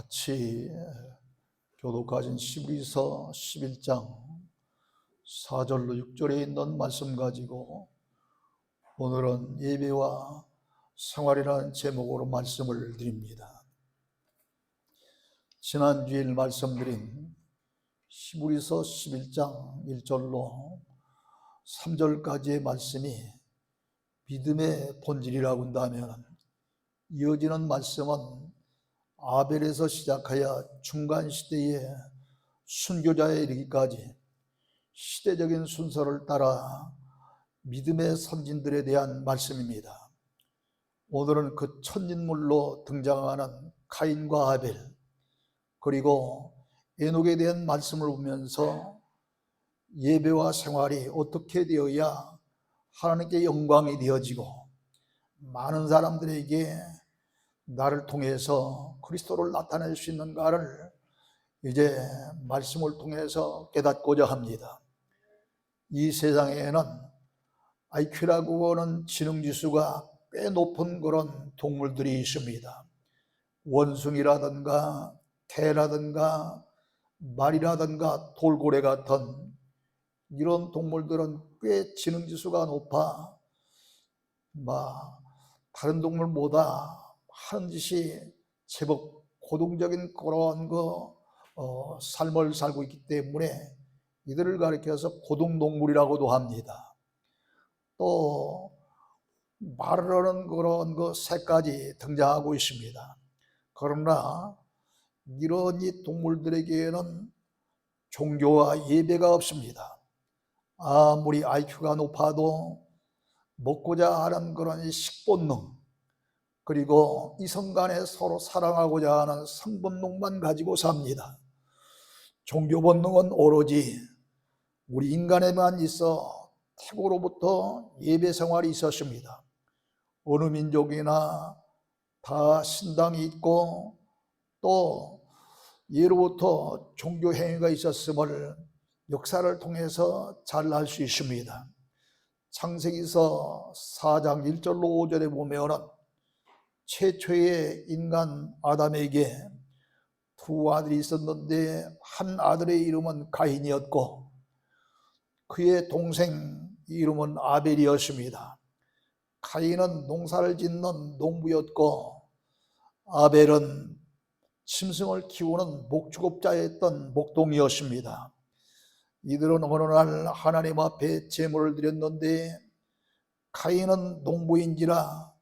같이 교독하신 히브리서 11장 4절로 6절에 있는 말씀 가지고 오늘은 예배와 생활이라는 제목으로 말씀을 드립니다. 지난 주일 말씀드린 히브리서 11장 1절로 3절까지의 말씀이 믿음의 본질이라고 한다면, 이어지는 말씀은 아벨에서 시작하여 중간 시대의 순교자에 이르기까지 시대적인 순서를 따라 믿음의 선진들에 대한 말씀입니다. 오늘은 그 첫 인물로 등장하는 가인과 아벨, 그리고 에녹에 대한 말씀을 보면서 예배와 생활이 어떻게 되어야 하나님께 영광이 되어지고 많은 사람들에게 나를 통해서 그리스도를 나타낼 수 있는가를 이제 말씀을 통해서 깨닫고자 합니다. 이 세상에는 IQ라고 하는 지능지수가 꽤 높은 그런 동물들이 있습니다. 원숭이라든가 개라든가 말이라든가 돌고래 같은 이런 동물들은 꽤 지능지수가 높아 다른 동물보다 하는 짓이 제법 고동적인 그런 삶을 살고 있기 때문에 이들을 가리켜서 고동동물이라고도 합니다. 또 말을 하는 그런 새까지 등장하고 있습니다. 그러나 이런 이 동물들에게는 종교와 예배가 없습니다. 아무리 IQ가 높아도 먹고자 하는 그런 식본능, 그리고 이성 간에 서로 사랑하고자 하는 성본능만 가지고 삽니다. 종교 본능은 오로지 우리 인간에만 있어 태고로부터 예배 생활이 있었습니다. 어느 민족이나 다 신당이 있고 또 예로부터 종교 행위가 있었음을 역사를 통해서 잘 알 수 있습니다. 창세기서 4장 1절로 5절에 보면은 최초의 인간 아담에게 두 아들이 있었는데 한 아들의 이름은 가인이었고 그의 동생 이름은 아벨이었습니다. 가인은 농사를 짓는 농부였고 아벨은 짐승을 키우는 목축업자였던 목동이었습니다. 이들은 어느 날 하나님 앞에 제물을 드렸는데 가인은 농부인지라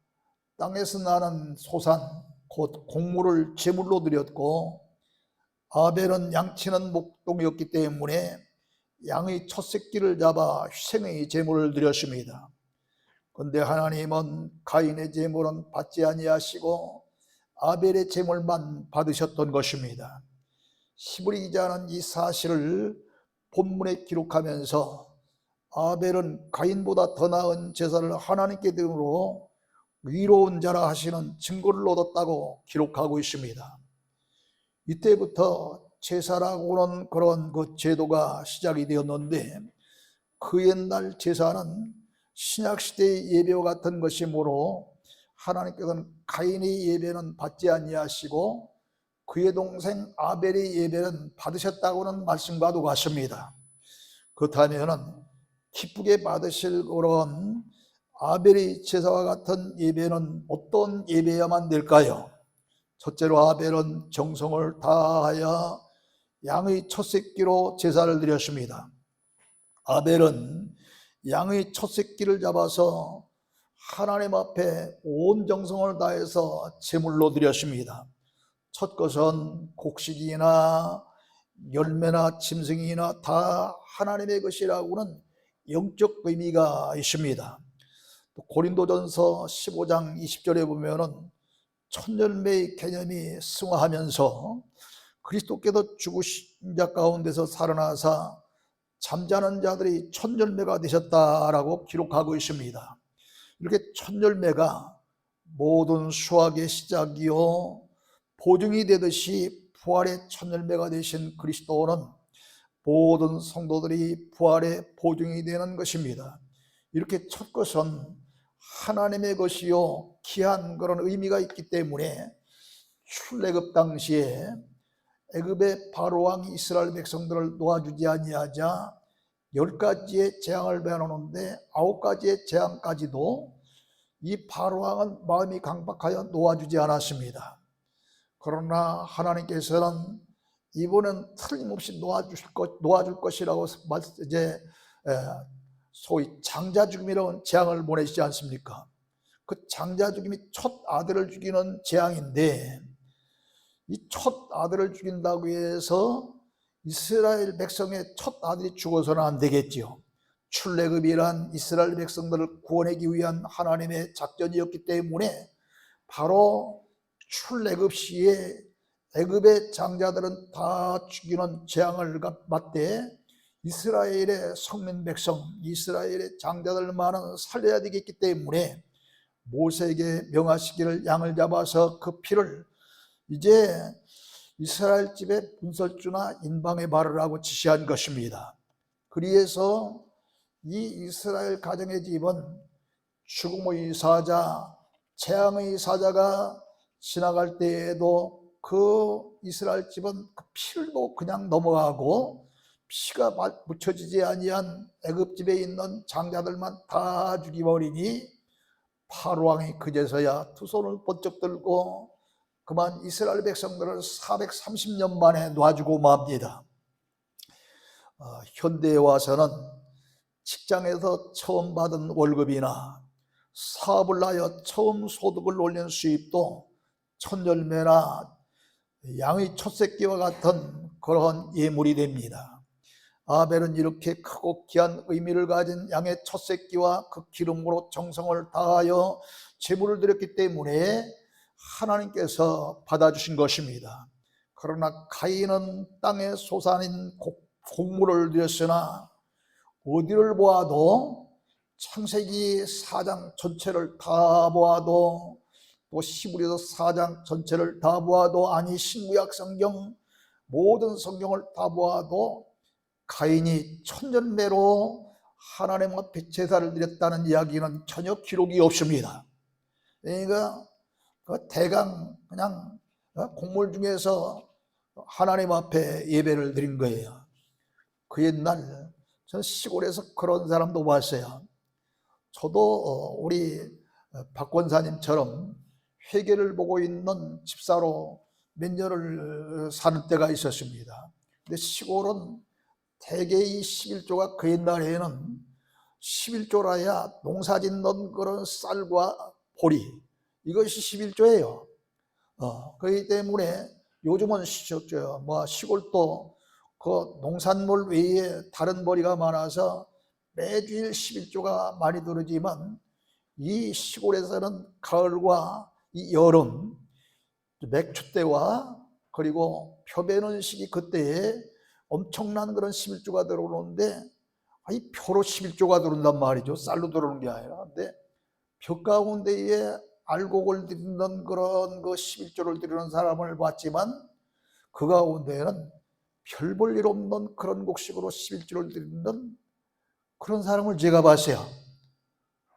땅에서 나는 소산 곧 곡물을 제물로 드렸고 아벨은 양치는 목동이었기 때문에 양의 첫 새끼를 잡아 희생의 제물을 드렸습니다. 그런데 하나님은 가인의 제물은 받지 아니하시고 아벨의 제물만 받으셨던 것입니다. 히브리 기자는 이 사실을 본문에 기록하면서 아벨은 가인보다 더 나은 제사를 하나님께 드림으로 위로운 자라 하시는 증거를 얻었다고 기록하고 있습니다. 이때부터 제사라고 하는 그런 제도가 시작이 되었는데 그 옛날 제사는 신약시대의 예배와 같은 것이므로 하나님께서는 가인의 예배는 받지 아니하시고 그의 동생 아벨의 예배는 받으셨다고는 말씀과도 같습니다. 그렇다면 기쁘게 받으실 그런 아벨의 제사와 같은 예배는 어떤 예배야만 될까요? 첫째로 아벨은 정성을 다하여 양의 첫 새끼로 제사를 드렸습니다. 아벨은 양의 첫 새끼를 잡아서 하나님 앞에 온 정성을 다해서 제물로 드렸습니다. 첫 것은 곡식이나 열매나 짐승이나 다 하나님의 것이라고는 영적 의미가 있습니다. 고린도전서 15장 20절에 보면은 천열매의 개념이 승화하면서 그리스도께서 죽으신 자 가운데서 살아나사 잠자는 자들이 천열매가 되셨다라고 기록하고 있습니다. 이렇게 천열매가 모든 수확의 시작이요 보증이 되듯이 부활의 천열매가 되신 그리스도는 모든 성도들이 부활의 보증이 되는 것입니다. 이렇게 첫 것은 하나님의 것이요 귀한 그런 의미가 있기 때문에 출애굽 당시에 애굽의 바로 왕이 이스라엘 백성들을 놓아주지 아니하자 10가지의 재앙을 배워놓는데 9가지의 재앙까지도 이 바로 왕은 마음이 강박하여 놓아주지 않았습니다. 그러나 하나님께서는 이번엔 틀림없이 놓아줄 것이라고 이제 소위 장자 죽임이라는 재앙을 보내시지 않습니까? 그 장자 죽임이 첫 아들을 죽이는 재앙인데, 이 첫 아들을 죽인다고 해서 이스라엘 백성의 첫 아들이 죽어서는 안 되겠지요. 출애굽이란 이스라엘 백성들을 구원하기 위한 하나님의 작전이었기 때문에 바로 출애굽 시에 애굽의 장자들은 다 죽이는 재앙을 맞대 이스라엘의 성민 백성, 이스라엘의 장자들만은 살려야 되겠기 때문에 모세에게 명하시기를 양을 잡아서 그 피를 이제 이스라엘 집의 분설주나 인방에 바르라고 지시한 것입니다. 그래서 이 이스라엘 가정의 집은 죽음의 사자, 재앙의 사자가 지나갈 때에도 그 이스라엘 집은 그 피를 그냥 넘어가고 피가 묻혀지지 아니한 애굽 집에 있는 장자들만 다 죽이버리니 바로 왕이 그제서야 두 손을 번쩍 들고 그만 이스라엘 백성들을 430년 만에 놔주고 맙니다. 현대에 와서는 직장에서 처음 받은 월급이나 사업을 하여 처음 소득을 올린 수입도 천열매나 양의 첫 새끼와 같은 그러한 예물이 됩니다. 아벨은 이렇게 크고 귀한 의미를 가진 양의 첫 새끼와 그 기름으로 정성을 다하여 제물을 드렸기 때문에 하나님께서 받아주신 것입니다. 그러나 가인은 땅에 솟아난 곡물을 드렸으나 어디를 보아도 창세기 4장 전체를 다 보아도 또 히브리서 4장 전체를 다 보아도 아니 신구약 성경 모든 성경을 다 보아도 가인이 천년내로 하나님 앞에 제사를 드렸다는 이야기는 전혀 기록이 없습니다. 그러니까 대강 그냥 곡물 중에서 하나님 앞에 예배를 드린 거예요. 그 옛날 전 시골에서 그런 사람도 봤어요. 저도 우리 박 권사님처럼 회계를 보고 있는 집사로 몇 년을 사는 때가 있었습니다. 근데 시골은 대개 이 11조가 그 옛날에는 11조라야 농사 짓는 그런 쌀과 보리 이것이 11조예요. 그렇기 때문에 요즘은 시골도 그 농산물 외에 다른 벌이가 많아서 매주일 11조가 많이 들어지만 이 시골에서는 가을과 이 여름 맥추 때와 그리고 표 베는 시기 그때에 엄청난 그런 11조가 들어오는데 이 표로 11조가 들어온단 말이죠. 쌀로 들어오는 게 아니라. 근데 표 가운데에 알곡을 드리는 그런 그 11조를 드리는 사람을 봤지만 그 가운데에는 별 볼 일 없는 그런 곡식으로 11조를 드리는 그런 사람을 제가 봤어요.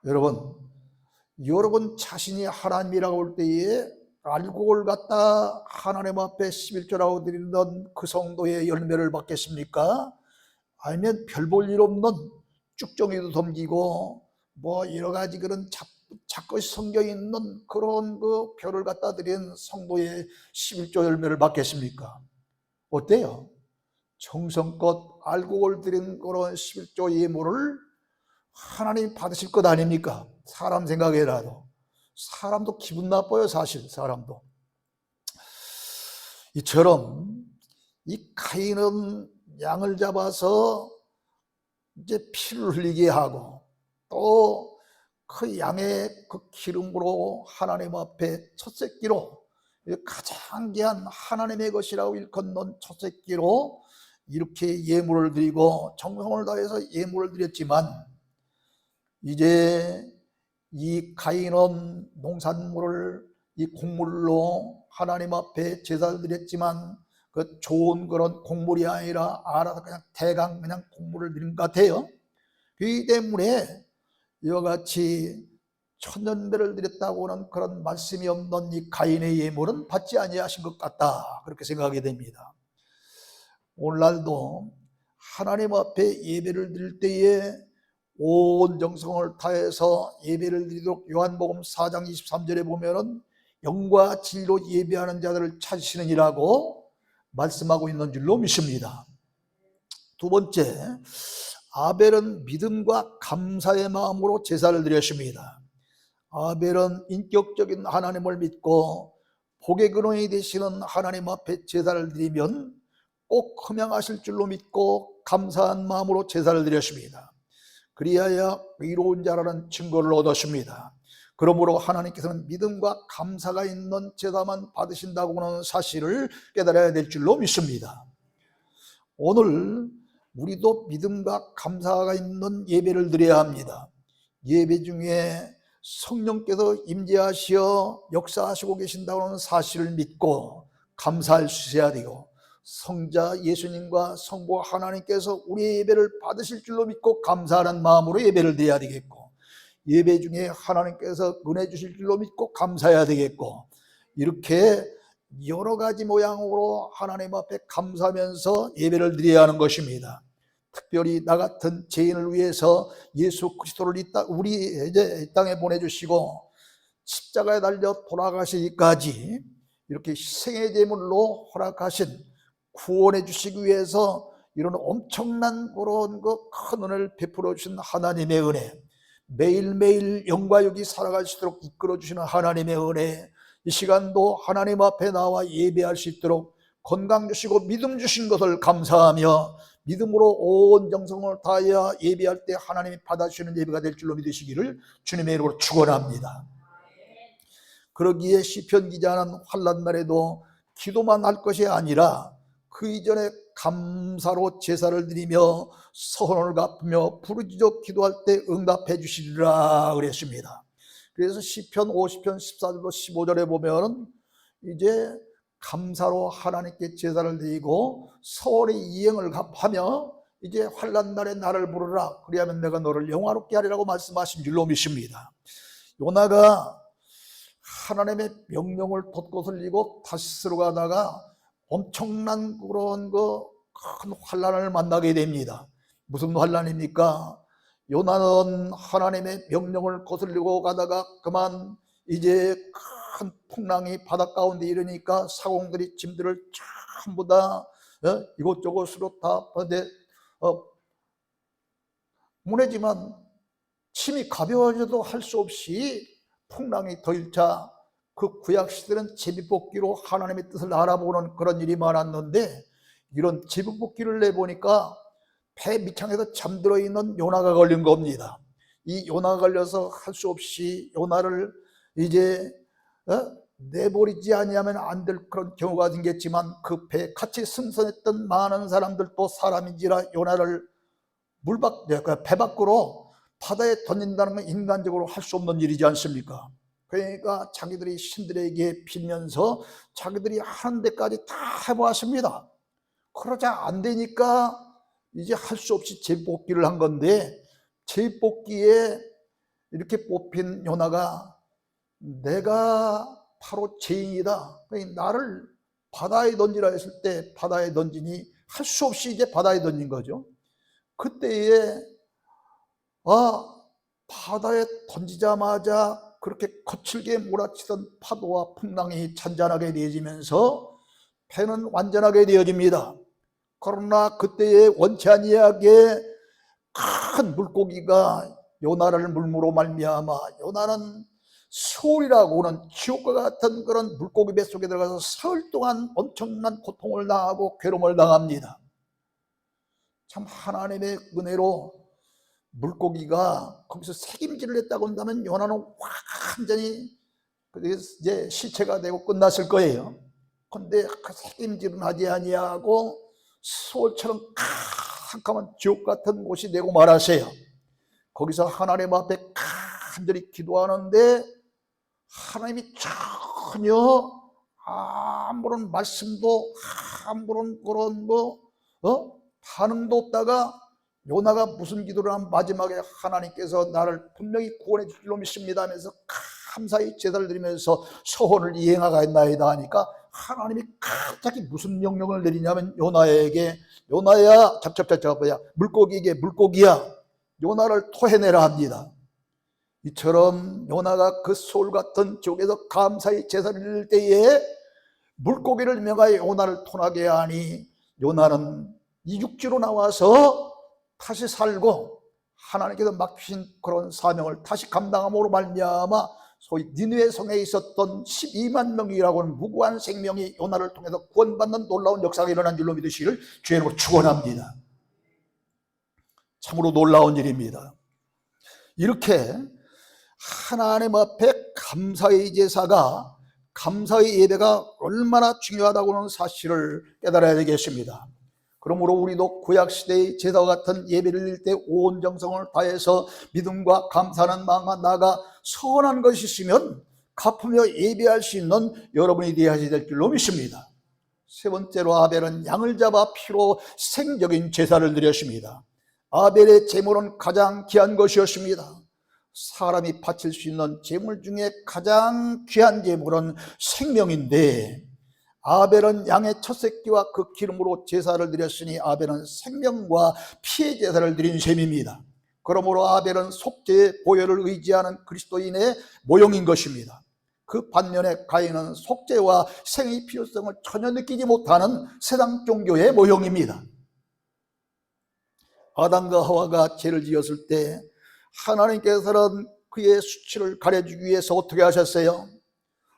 여러분 자신이 하나님이라고 할 때에 알곡을 갖다 하나님 앞에 11조라고 드리는 그 성도의 열매를 받겠습니까? 아니면 별 볼 일 없는 쭉정이도 덤기고 여러 가지 그런 작것이 성경에 있는 그런 그 표를 갖다 드린 성도의 11조 열매를 받겠습니까? 어때요? 정성껏 알곡을 드린 그런 11조 예물을 하나님 받으실 것 아닙니까? 사람 생각에라도. 사람도 기분 나빠요, 사실 사람도. 이처럼 이 가인은 양을 잡아서 이제 피를 흘리게 하고 또 그 양의 그 기름으로 하나님 앞에 첫 새끼로 가장 귀한 하나님의 것이라고 일컫는 첫 새끼로 이렇게 예물을 드리고 정성을 다해서 예물을 드렸지만 이제 이 가인은 농산물을 이 곡물로 하나님 앞에 제사를 드렸지만 그 좋은 그런 곡물이 아니라 알아서 그냥 대강 그냥 곡물을 드린 것 같아요. 그렇기 때문에 이와 같이 천년배를 드렸다고는 그런 말씀이 없는 이 가인의 예물은 받지 아니하신 것 같다, 그렇게 생각하게 됩니다. 오늘날도 하나님 앞에 예배를 드릴 때에 온 정성을 다해서 예배를 드리도록 요한복음 4장 23절에 보면은 영과 진리로 예배하는 자들을 찾으시느니라고 말씀하고 있는 줄로 믿습니다. 두 번째, 아벨은 믿음과 감사의 마음으로 제사를 드렸습니다. 아벨은 인격적인 하나님을 믿고 복의 근원이 되시는 하나님 앞에 제사를 드리면 꼭 흠양하실 줄로 믿고 감사한 마음으로 제사를 드렸습니다. 그리하여 의로운 자라는 증거를 얻었습니다. 그러므로 하나님께서는 믿음과 감사가 있는 제사만 받으신다고 하는 사실을 깨달아야 될 줄로 믿습니다. 오늘 우리도 믿음과 감사가 있는 예배를 드려야 합니다. 예배 중에 성령께서 임재하시어 역사하시고 계신다고 하는 사실을 믿고 감사할 수 있어야 되고, 성자 예수님과 성부 하나님께서 우리의 예배를 받으실 줄로 믿고 감사하는 마음으로 예배를 드려야 되겠고, 예배 중에 하나님께서 은혜 주실 줄로 믿고 감사해야 되겠고, 이렇게 여러 가지 모양으로 하나님 앞에 감사하면서 예배를 드려야 하는 것입니다. 특별히 나 같은 죄인을 위해서 예수 그리스도를 우리 이 땅에 보내주시고 십자가에 달려 돌아가시기까지 이렇게 희생의 제물로 허락하신, 구원해 주시기 위해서 이런 엄청난 그런 큰 은혜를 베풀어 주신 하나님의 은혜, 매일매일 영과 육이 살아갈 수 있도록 이끌어 주시는 하나님의 은혜, 이 시간도 하나님 앞에 나와 예배할 수 있도록 건강 주시고 믿음 주신 것을 감사하며 믿음으로 온 정성을 다하여 예배할 때 하나님이 받아주시는 예배가 될 줄로 믿으시기를 주님의 이름으로 축원합니다. 그러기에 시편 기자는 환난 날에도 기도만 할 것이 아니라 그 이전에 감사로 제사를 드리며 서원을 갚으며 부르짖어 기도할 때 응답해 주시리라 그랬습니다. 그래서 시편 50편 14절로 15절에 보면 이제 감사로 하나님께 제사를 드리고 서원의 이행을 갚하며 이제 환난 날에 나를 부르라, 그리하면 내가 너를 영화롭게 하리라고 말씀하신 줄로 믿습니다. 요나가 하나님의 명령을 덧거슬리고 다시스로 가다가 엄청난 그런 큰 환난을 만나게 됩니다. 무슨 환난입니까? 요나는 하나님의 명령을 거슬리고 가다가 그만 이제 큰 풍랑이 바닷 가운데 이르니까 사공들이 짐들을 전부 다 이곳저곳으로 다 무내지만 침이 가벼워져도 할 수 없이 풍랑이 더 일자 그 구약시대는 제비뽑기로 하나님의 뜻을 알아보는 그런 일이 많았는데, 이런 제비뽑기를 내보니까 배 밑창에서 잠들어 있는 요나가 걸린 겁니다. 이 요나가 걸려서 할 수 없이 요나를 이제 내버리지 아니하면 안 될 그런 경우가 생겼지만, 그 배에 같이 승선했던 많은 사람들도 사람인지라 요나를 배 밖으로 바다에 던진다는 건 인간적으로 할 수 없는 일이지 않습니까? 그러니까 자기들이 신들에게 빌면서 자기들이 하는 데까지 다 해보았습니다. 그러자 안 되니까 이제 할 수 없이 제비뽑기를 한 건데, 제비뽑기에 이렇게 뽑힌 요나가 내가 바로 죄인이다, 나를 바다에 던지라 했을 때 바다에 던지니 할 수 없이 이제 바다에 던진 거죠. 그때에 바다에 던지자마자 그렇게 거칠게 몰아치던 파도와 풍랑이 잔잔하게 되어지면서 배는 완전하게 되어집니다. 그러나 그때에 원치 아니하게 큰 물고기가 요나를 물므로 말미암아 요나는 수올이라고 하는 지옥과 같은 그런 물고기 뱃속에 들어가서 사흘 동안 엄청난 고통을 당하고 괴로움을 당합니다. 참 하나님의 은혜로 물고기가 거기서 새김질을 했다고 한다면 요나는 완전히 이제 시체가 되고 끝났을 거예요. 그런데 그 새김질은 하지 아니하고 수월처럼 캄캄한 지옥 같은 곳이 되고 말았어요. 거기서 하나님 앞에 간절히 기도하는데 하나님이 전혀 아무런 말씀도 아무런 그런 반응도 없다가 요나가 무슨 기도를 하면 마지막에 하나님께서 나를 분명히 구원해 줄 줄로 믿습니다 하면서 감사의 제사를 드리면서 서원을 이행하겠나이다 하니까 하나님이 갑자기 무슨 명령을 내리냐면 요나에게 요나야 잡잡잡잡야 물고기에게 물고기야 요나를 토해내라 합니다. 이처럼 요나가 그 소울 같은 지옥에서 감사의 제사를 드릴 때에 물고기를 명하여 요나를 토하게 하니 요나는 이 육지로 나와서 다시 살고 하나님께서 맡기신 그런 사명을 다시 감당함으로 말미암아 소위 니느웨 성에 있었던 12만 명이라고 하는 무고한 생명이 요나를 통해서 구원받는 놀라운 역사가 일어난 줄로 믿으시기를 주의 이름으로 축원합니다. 참으로 놀라운 일입니다. 이렇게 하나님 앞에 감사의 제사가 감사의 예배가 얼마나 중요하다고 하는 사실을 깨달아야 되겠습니다. 그러므로 우리도 구약시대의 제사와 같은 예배를 드릴 때 온 정성을 다해서 믿음과 감사하는 마음과 나아가 선한 것이 있으면 갚으며 예배할 수 있는 여러분이 되어야 될 줄로 믿습니다. 세 번째로 아벨은 양을 잡아 피로 생적인 제사를 드렸습니다. 아벨의 제물은 가장 귀한 것이었습니다. 사람이 바칠 수 있는 제물 중에 가장 귀한 제물은 생명인데 아벨은 양의 첫 새끼와 그 기름으로 제사를 드렸으니 아벨은 생명과 피의 제사를 드린 셈입니다. 그러므로 아벨은 속죄의 보혈을 의지하는 그리스도인의 모형인 것입니다. 그 반면에 가인은 속죄와 생의 필요성을 전혀 느끼지 못하는 세상 종교의 모형입니다. 아담과 하와가 죄를 지었을 때 하나님께서는 그의 수치를 가려주기 위해서 어떻게 하셨어요?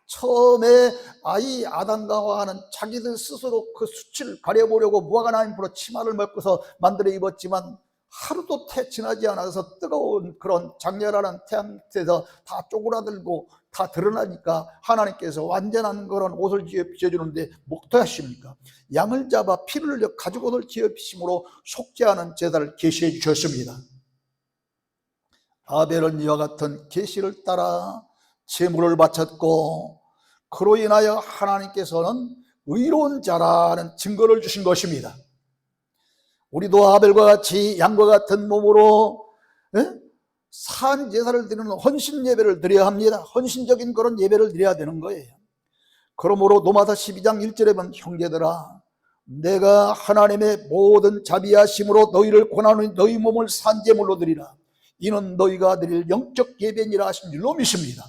처음에 아이 아담과 하와는 자기들 스스로 그 수치를 가려보려고 무화과 나무 풀어 치마를 먹고서 만들어 입었지만 하루도 지나지 않아서 뜨거운 그런 장렬한 태양 밑에서 다 쪼그라들고 다 드러나니까 하나님께서 완전한 그런 옷을 지어 비춰주는데 어떻게 하십니까? 양을 잡아 피를 흘려 가죽옷을 지어 비심으로 속죄하는 제사를 계시해 주셨습니다. 아벨은 이와 같은 계시를 따라 제물을 바쳤고 그로 인하여 하나님께서는 의로운 자라는 증거를 주신 것입니다. 우리도 아벨과 같이 양과 같은 몸으로 산 제사를 드리는 헌신 예배를 드려야 합니다. 헌신적인 그런 예배를 드려야 되는 거예요. 그러므로 노마다 12장 1절에 보면 형제들아 내가 하나님의 모든 자비하심으로 너희를 권하노니 너희 몸을 산 제물로 드리라. 이는 너희가 드릴 영적 예배니라 하신 줄로 믿습니다.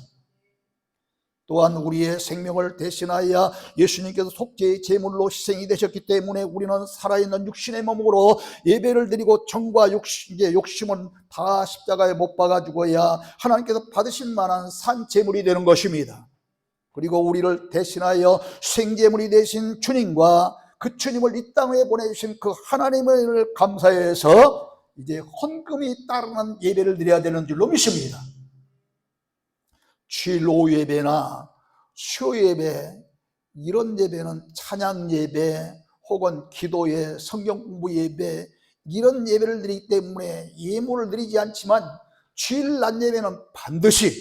또한 우리의 생명을 대신하여 예수님께서 속죄의 제물로 희생이 되셨기 때문에 우리는 살아있는 육신의 몸으로 예배를 드리고 정과 욕심은 다 십자가에 못 박아 죽어야 하나님께서 받으실 만한 산 제물이 되는 것입니다. 그리고 우리를 대신하여 생제물이 되신 주님과 그 주님을 이 땅에 보내주신 그 하나님을 감사해서 이제 헌금이 따르는 예배를 드려야 되는 줄로 믿습니다. 주일 오후 예배나 수요 예배 이런 예배는 찬양 예배 혹은 기도회 성경 공부 예배 이런 예배를 드리기 때문에 예물을 드리지 않지만 주일 낮 예배는 반드시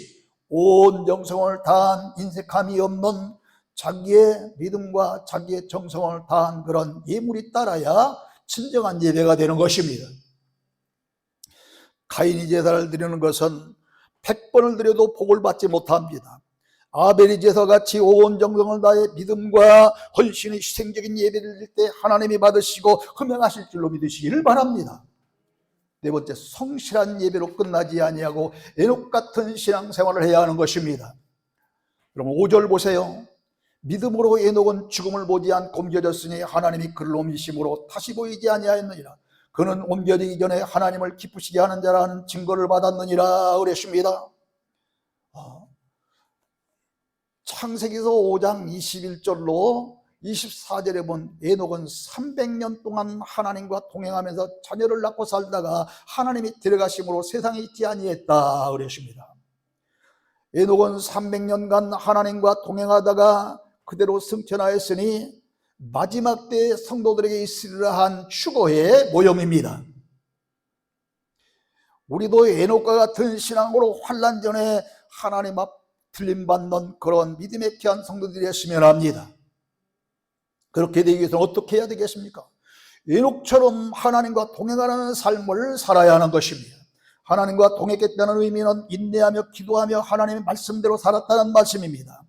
온 정성을 다한 인색함이 없는 자기의 믿음과 자기의 정성을 다한 그런 예물이 따라야 진정한 예배가 되는 것입니다. 가인이 제사를 드리는 것은 100번을 드려도 복을 받지 못합니다. 아벨이 제사같이 온 정성을 다해 믿음과 헌신의 희생적인 예배를 드릴 때 하나님이 받으시고 흠양하실 줄로 믿으시기를 바랍니다. 네 번째, 성실한 예배로 끝나지 아니하고 에녹 같은 신앙생활을 해야 하는 것입니다. 그럼 5절 보세요. 믿음으로 에녹은 죽음을 보지 않고 옮겨졌으니 하나님이 그를 옮기심으로 다시 보이지 아니하였느니라. 그는 옮겨지기 전에 하나님을 기쁘시게 하는 자라는 증거를 받았느니라 그랬습니다. 창세기서 5장 21절로 24절에 본 에녹은 300년 동안 하나님과 동행하면서 자녀를 낳고 살다가 하나님이 데려가심으로 세상에 있지 아니했다 그랬습니다. 에녹은 300년간 하나님과 동행하다가 그대로 승천하였으니 마지막 때 성도들에게 있으리라 한 축어의 모형입니다. 우리도 에녹과 같은 신앙으로 환난 전에 하나님 앞 들림받는 그런 믿음의 귀한 성도들이었으면 합니다. 그렇게 되기 위해서는 어떻게 해야 되겠습니까? 에녹처럼 하나님과 동행하는 삶을 살아야 하는 것입니다. 하나님과 동행했다는 의미는 인내하며 기도하며 하나님의 말씀대로 살았다는 말씀입니다.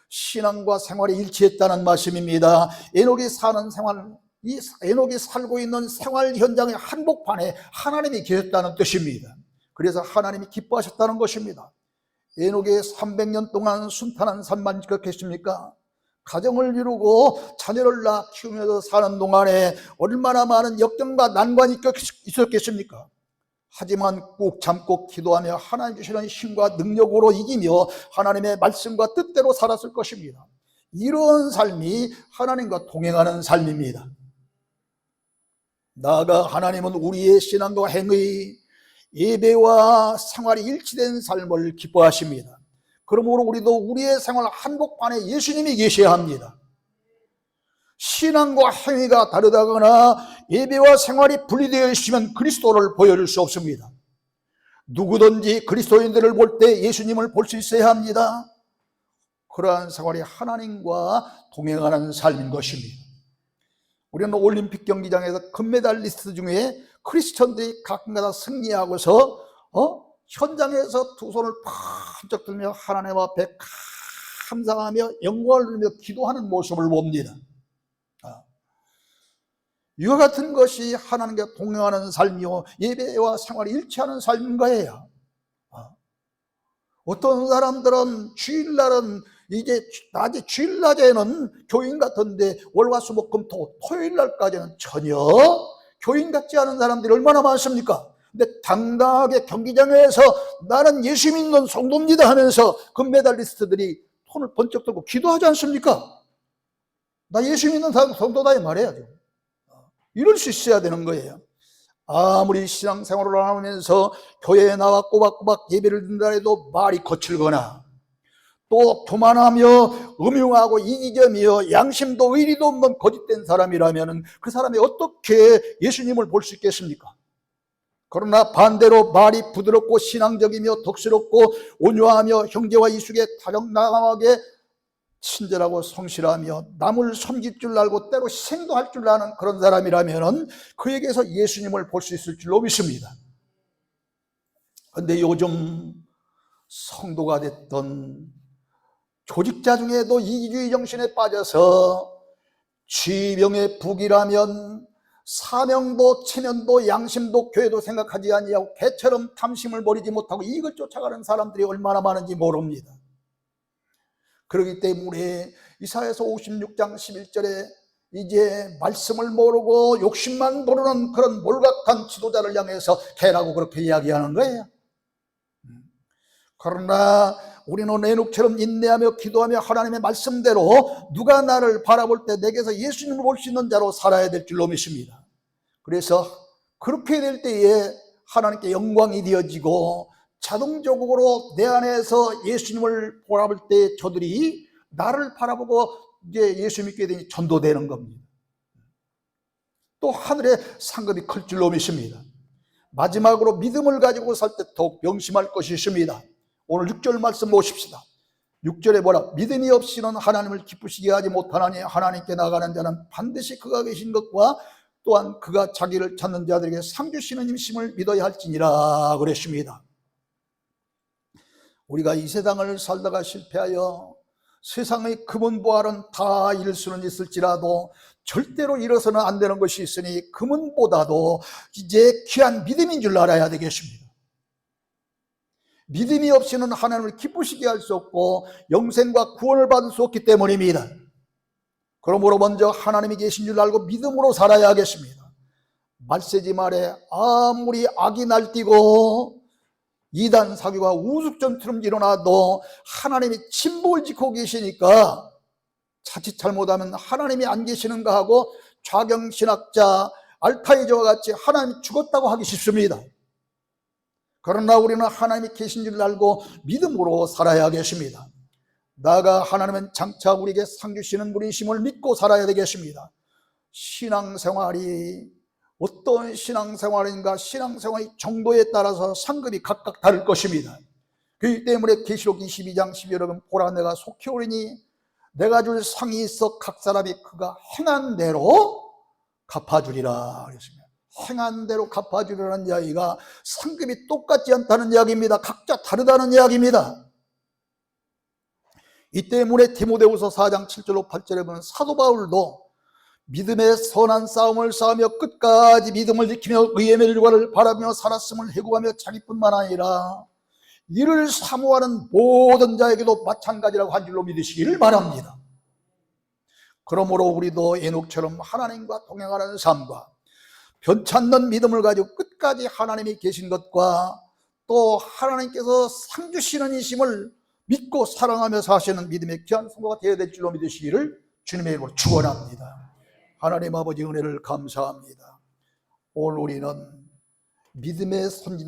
신앙과 생활이 일치했다는 말씀입니다. 에녹이 사는 생활, 이 에녹이 살고 있는 생활 현장의 한복판에 하나님이 계셨다는 뜻입니다. 그래서 하나님이 기뻐하셨다는 것입니다. 에녹이 300년 동안 순탄한 삶만 지켰겠습니까? 가정을 이루고 자녀를 낳아 키우면서 사는 동안에 얼마나 많은 역경과 난관이 있었겠습니까? 하지만 꾹 참고 기도하며 하나님 주시는 힘과 능력으로 이기며 하나님의 말씀과 뜻대로 살았을 것입니다. 이런 삶이 하나님과 동행하는 삶입니다. 나아가 하나님은 우리의 신앙과 행위, 예배와 생활이 일치된 삶을 기뻐하십니다. 그러므로 우리도 우리의 생활 한복판에 예수님이 계셔야 합니다. 신앙과 행위가 다르다거나 예배와 생활이 분리되어 있으면 그리스도를 보여줄 수 없습니다. 누구든지 그리스도인들을 볼 때 예수님을 볼 수 있어야 합니다. 그러한 생활이 하나님과 동행하는 삶인 것입니다. 우리는 올림픽 경기장에서 금메달리스트 중에 크리스천들이 가끔가다 승리하고서 현장에서 두 손을 번쩍 들며 하나님 앞에 감사하며 영광을 돌리며 기도하는 모습을 봅니다. 이와 같은 것이 하나님과 동행하는 삶이요 예배와 생활이 일치하는 삶인 거예요. 어떤 사람들은 주일날은 이제 낮에 주일낮에는 교인 같은데 월화수목금토 토요일날까지는 전혀 교인 같지 않은 사람들이 얼마나 많습니까? 근데 당당하게 경기장에서 나는 예수 믿는 성도입니다 하면서 금메달리스트들이 손을 번쩍 들고 기도하지 않습니까? 나 예수 믿는 성도다 이 말이에요. 이럴 수 있어야 되는 거예요. 아무리 신앙생활을 하면서 교회에 나와 꼬박꼬박 예배를 드린다 해도 말이 거칠거나 또 교만하며 음흉하고 이기적이며 양심도 의리도 없는 거짓된 사람이라면 그 사람이 어떻게 예수님을 볼 수 있겠습니까? 그러나 반대로 말이 부드럽고 신앙적이며 덕스럽고 온유하며 형제와 이숙에 다정다감하게 친절하고 성실하며 남을 섬길 줄 알고 때로 희생도 할 줄 아는 그런 사람이라면 그에게서 예수님을 볼 수 있을 줄로 믿습니다. 그런데 요즘 성도가 됐던 조직자 중에도 이기주의 정신에 빠져서 쥐병의 북이라면 사명도 체면도 양심도 교회도 생각하지 아니하고 개처럼 탐심을 버리지 못하고 이익을 쫓아가는 사람들이 얼마나 많은지 모릅니다. 그렇기 때문에 이사야서 56장 11절에 이제 말씀을 모르고 욕심만 부르는 그런 몰각한 지도자를 향해서 개라고 그렇게 이야기하는 거예요. 그러나 우리는 에녹처럼 인내하며 기도하며 하나님의 말씀대로 누가 나를 바라볼 때 내게서 예수님을 볼 수 있는 자로 살아야 될 줄로 믿습니다. 그래서 그렇게 될 때에 하나님께 영광이 되어지고 자동적으로 내 안에서 예수님을 바라볼 때 저들이 나를 바라보고 이제 예수 믿게 되니 전도되는 겁니다. 또 하늘의 상급이 클 줄로 믿습니다. 마지막으로 믿음을 가지고 살 때 더욱 명심할 것이 있습니다. 오늘 6절 말씀 보십시다. 6절에 뭐라? 믿음이 없이는 하나님을 기쁘시게 하지 못하나니 하나님께 나가는 자는 반드시 그가 계신 것과 또한 그가 자기를 찾는 자들에게 상 주시는 임심을 믿어야 할지니라 그랬습니다. 우리가 이 세상을 살다가 실패하여 세상의 금은보화는 다 잃을 수는 있을지라도 절대로 잃어서는 안 되는 것이 있으니 금은보다도 이제 귀한 믿음인 줄 알아야 되겠습니다. 믿음이 없이는 하나님을 기쁘시게 할 수 없고 영생과 구원을 받을 수 없기 때문입니다. 그러므로 먼저 하나님이 계신 줄 알고 믿음으로 살아야 하겠습니다. 말세지 말에 아무리 악이 날뛰고 이단 사교가 우습점처럼 일어나도 하나님이 침묵을 지키고 계시니까 자칫 잘못하면 하나님이 안 계시는가 하고 좌경신학자 알타이저와 같이 하나님이 죽었다고 하기 쉽습니다. 그러나 우리는 하나님이 계신 줄 알고 믿음으로 살아야 하겠습니다. 나아가 하나님은 장차 우리에게 상 주시는 분이심을 믿고 살아야 되겠습니다. 신앙생활이 어떤 신앙생활인가 신앙생활의 정도에 따라서 상급이 각각 다를 것입니다. 그렇기 때문에 계시록 22장 12절은 보라 내가 속히 오리니 내가 줄 상이 있어 각 사람이 그가 행한 대로 갚아주리라 그랬습니다. 행한 대로 갚아주리라는 이야기가 상급이 똑같지 않다는 이야기입니다. 각자 다르다는 이야기입니다. 이 때문에 디모데후서 4장 7절로 8절에 보면 사도 바울도 믿음의 선한 싸움을 싸우며 끝까지 믿음을 지키며 의의 멸과를 바라며 살았음을 회고하며 자기뿐만 아니라 이를 사모하는 모든 자에게도 마찬가지라고 한 줄로 믿으시기를 바랍니다. 그러므로 우리도 에녹처럼 하나님과 동행하는 삶과 변찮는 믿음을 가지고 끝까지 하나님이 계신 것과 또 하나님께서 상 주시는 이심을 믿고 사랑하며 사시는 믿음의 귀한 성도가 되어야 될 줄로 믿으시기를 주님의 이름으로 축원합니다. 하나님 아버지 은혜를 감사합니다. 오늘 우리는 믿음의 손짓